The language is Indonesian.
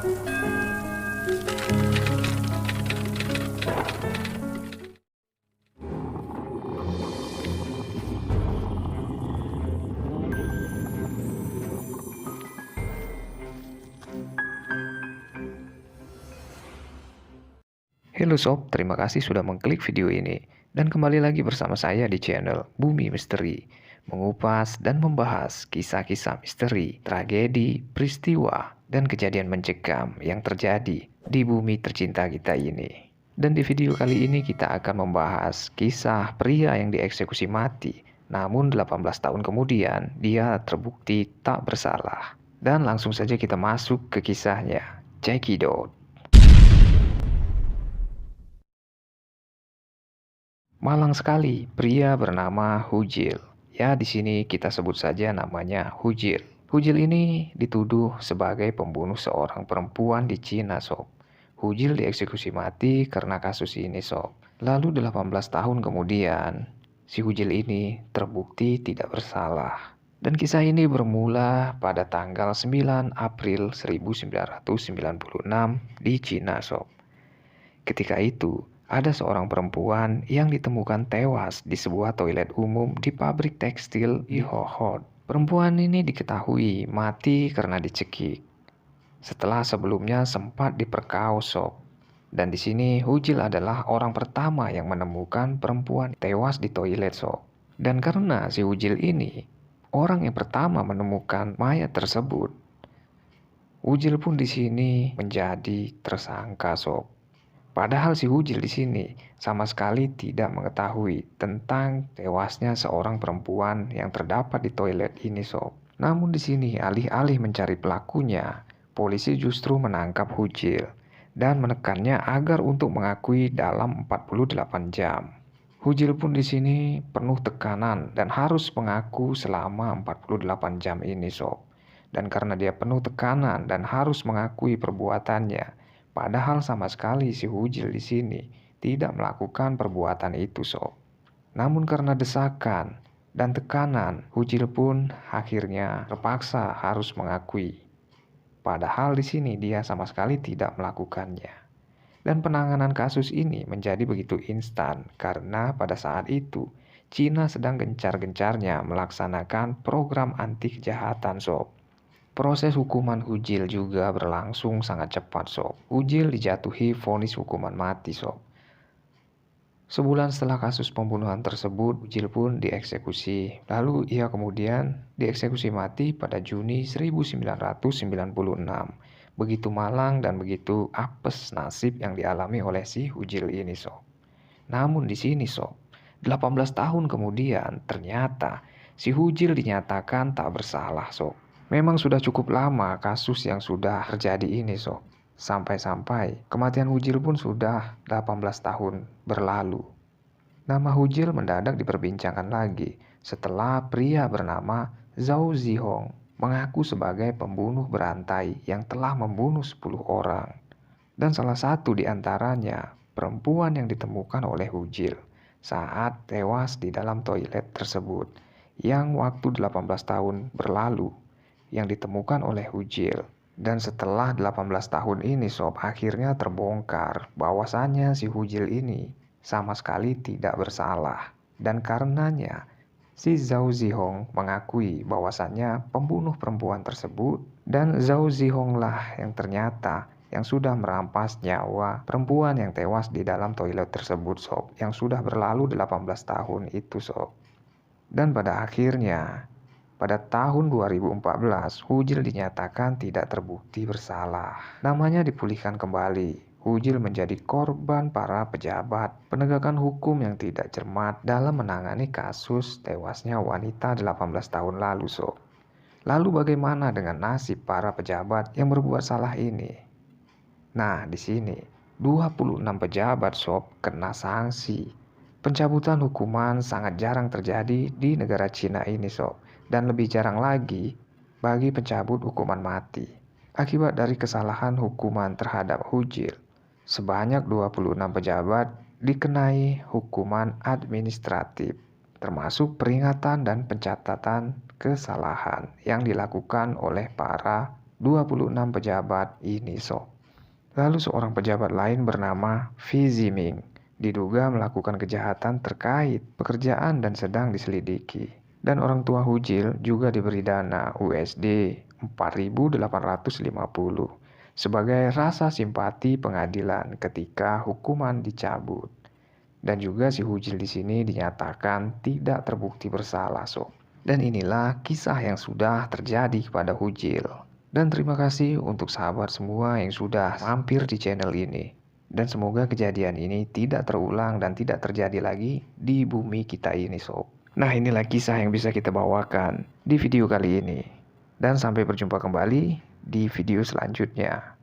Halo sob, terima kasih sudah mengklik video ini. Dan kembali lagi bersama saya di channel Bumi Misteri, mengupas dan membahas kisah-kisah misteri, tragedi, peristiwa, dan kejadian mencekam yang terjadi di bumi tercinta kita ini. Dan di video kali ini kita akan membahas kisah pria yang dieksekusi mati, namun 18 tahun kemudian dia terbukti tak bersalah. Dan langsung saja kita masuk ke kisahnya. Check it out. Malang sekali, pria bernama Hujil. Ya, di sini kita sebut saja namanya Hujil. Hujil ini dituduh sebagai pembunuh seorang perempuan di Cina, sob. Hujil dieksekusi mati karena kasus ini, sob. Lalu 18 tahun kemudian, si Hujil ini terbukti tidak bersalah. Dan kisah ini bermula pada tanggal 9 April 1996 di Cina, sob. Ketika itu, ada seorang perempuan yang ditemukan tewas di sebuah toilet umum di pabrik tekstil di Hohhot. Perempuan ini diketahui mati karena dicekik. Setelah sebelumnya sempat diperkaos, sob. Dan di sini Hujil adalah orang pertama yang menemukan perempuan tewas di toilet, sob. Dan karena si Hujil ini orang yang pertama menemukan mayat tersebut, Hujil pun di sini menjadi tersangka, sob. Padahal si Hujil di sini sama sekali tidak mengetahui tentang tewasnya seorang perempuan yang terdapat di toilet ini, sob. Namun di sini alih-alih mencari pelakunya, polisi justru menangkap Hujil dan menekannya agar untuk mengakui dalam 48 jam. Hujil pun di sini penuh tekanan dan harus mengaku selama 48 jam ini, sob. Dan karena dia penuh tekanan dan harus mengakui perbuatannya, padahal sama sekali si Hujil di sini tidak melakukan perbuatan itu, sob. Namun karena desakan dan tekanan, Hujil pun akhirnya terpaksa harus mengakui. Padahal di sini dia sama sekali tidak melakukannya. Dan penanganan kasus ini menjadi begitu instan karena pada saat itu Cina sedang gencar-gencarnya melaksanakan program anti kejahatan, sob. Proses hukuman Hujil juga berlangsung sangat cepat, sob. Hujil dijatuhi vonis hukuman mati, sob. Sebulan setelah kasus pembunuhan tersebut, Hujil pun dieksekusi. Lalu ia kemudian dieksekusi mati pada Juni 1996. Begitu malang dan begitu apes nasib yang dialami oleh si Hujil ini, sob. Namun di sini, sob, 18 tahun kemudian ternyata si Hujil dinyatakan tak bersalah, sob. Memang sudah cukup lama kasus yang sudah terjadi ini, sob. Sampai-sampai kematian Hujil pun sudah 18 tahun berlalu. Nama Hujil mendadak diperbincangkan lagi setelah pria bernama Zhao Zihong mengaku sebagai pembunuh berantai yang telah membunuh 10 orang. Dan salah satu di antaranya perempuan yang ditemukan oleh Hujil saat tewas di dalam toilet tersebut yang waktu 18 tahun berlalu yang ditemukan oleh Hujil. Dan setelah 18 tahun ini, sob, akhirnya terbongkar bahwasannya si Hujil ini sama sekali tidak bersalah. Dan karenanya si Zhao Zihong mengakui bahwasannya pembunuh perempuan tersebut, dan Zhao Zihong lah yang ternyata yang sudah merampas nyawa perempuan yang tewas di dalam toilet tersebut, sob, yang sudah berlalu 18 tahun itu, sob. Dan pada akhirnya pada tahun 2014, Hujil dinyatakan tidak terbukti bersalah. Namanya dipulihkan kembali. Hujil menjadi korban para pejabat penegakan hukum yang tidak cermat dalam menangani kasus tewasnya wanita 18 tahun lalu, sob. Lalu bagaimana dengan nasib para pejabat yang berbuat salah ini? Nah, di sini 26 pejabat, sob, kena sanksi. Pencabutan hukuman sangat jarang terjadi di negara Cina ini, sob. Dan lebih jarang lagi bagi pencabut hukuman mati. Akibat dari kesalahan hukuman terhadap Hujil, sebanyak 26 pejabat dikenai hukuman administratif, termasuk peringatan dan pencatatan kesalahan yang dilakukan oleh para 26 pejabat ini sob. Lalu seorang pejabat lain bernama V. Ziming diduga melakukan kejahatan terkait pekerjaan dan sedang diselidiki. Dan orang tua Hujil juga diberi dana USD 4.850 sebagai rasa simpati pengadilan ketika hukuman dicabut. Dan juga si Hujil di sini dinyatakan tidak terbukti bersalah sob. Dan inilah kisah yang sudah terjadi kepada Hujil. Dan terima kasih untuk sahabat semua yang sudah mampir di channel ini. Dan semoga kejadian ini tidak terulang dan tidak terjadi lagi di bumi kita ini sob. Nah, inilah kisah yang bisa kita bawakan di video kali ini. Dan sampai berjumpa kembali di video selanjutnya.